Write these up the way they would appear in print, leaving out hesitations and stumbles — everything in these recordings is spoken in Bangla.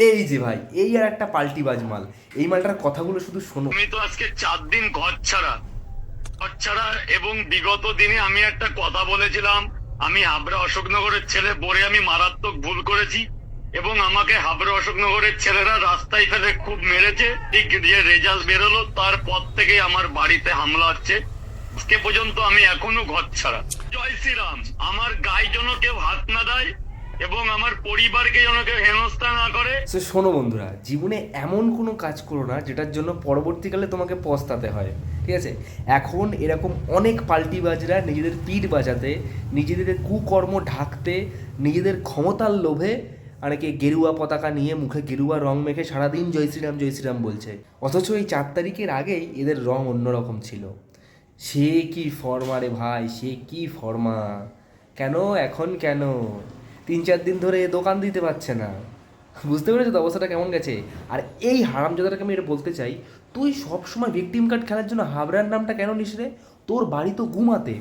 এই যে ভাই, এই আর একটা পাল্টিবাজ মাল। এই মালটার কথাগুলো শুধু শোনো। আমি তো আজকে 4 দিন ঘর ছাড়া এবং বিগত দিনে আমি একটা কথা বলেছিলাম, আমি হাবড়া অশোকনগরের ছেলে বলে আমি মারাত্মক ভুল করেছি এবং আমাকে হাবড়া অশোকনগরের ছেলেরা রাস্তায় ফেলে খুব মেরেছে। ঠিক যে রেজাল্ট বেরোলো তারপর থেকে আমার বাড়িতে হামলা হচ্ছে। আজকে পর্যন্ত আমি এখনো ঘর ছাড়া। জয় শ্রীরাম। আমার গায়ে যেন কেউ হাত না দেয় এবং আমার পরিবারকে যেন কেউ হেনস্থা না করে। সে শোনো বন্ধুরা, জীবনে এমন কোনো কাজ করো না যেটার জন্য পরবর্তীকালে তোমাকে পস্তাতে হয়, ঠিক আছে? এখন এরকম অনেক পাল্টিবাজরা নিজেদের পিঠ বাজাতে, নিজেদের কুকর্ম ঢাকতে, নিজেদের ক্ষমতার লোভে অনেকে গেরুয়া পতাকা নিয়ে মুখে গেরুয়া রং মেখে সারাদিন জয় শ্রীরাম বলছে। অথচ এই 4 তারিখের আগেই এদের রং অন্যরকম ছিল। সে কি ফর্মা রে ভাই, সে কি ফর্মা! কেন এখন কেন 3-4 দিন ধরে এ দোকান দিতে পারছে না? বুঝতে পেরেছো তো অবস্থাটা কেমন গেছে? আর এই হারামজাদাটাকে আমি এটা বলতে চাই, তুই সব সময় ভিকটিম কার্ড খেলার জন্য হাবড়ার নামটা কেন নিস রে? তোর বাড়ি তো ঘুমাতে,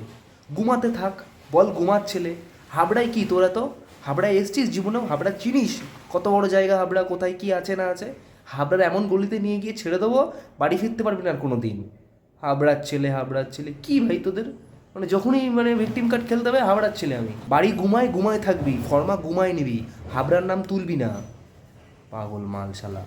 ঘুমাতে থাক। বল ঘুমার ছেলে। হাবড়ায় কি তোরা তো হাবড়ায় এসছিস জীবনেও? হাবড়া চিনিস? কত বড় জায়গা হাবড়া, কোথায় কি আছে না আছে? হাবড়ার এমন গলিতে নিয়ে গিয়ে ছেড়ে দেবো, বাড়ি ফিরতে পারবি না আর কোনো দিন। হাবড়ার ছেলে কি ভাই তোদের? মানে যখনই ভিকটিম কার্ড খেলতে হবে, হাবড়ার ছেলে আমি। বাড়ি ঘুমায় থাকবি, ফর্মা ঘুমায় নিবি, হাবড়ার নাম তুলবি না। পাগল মাল শালা।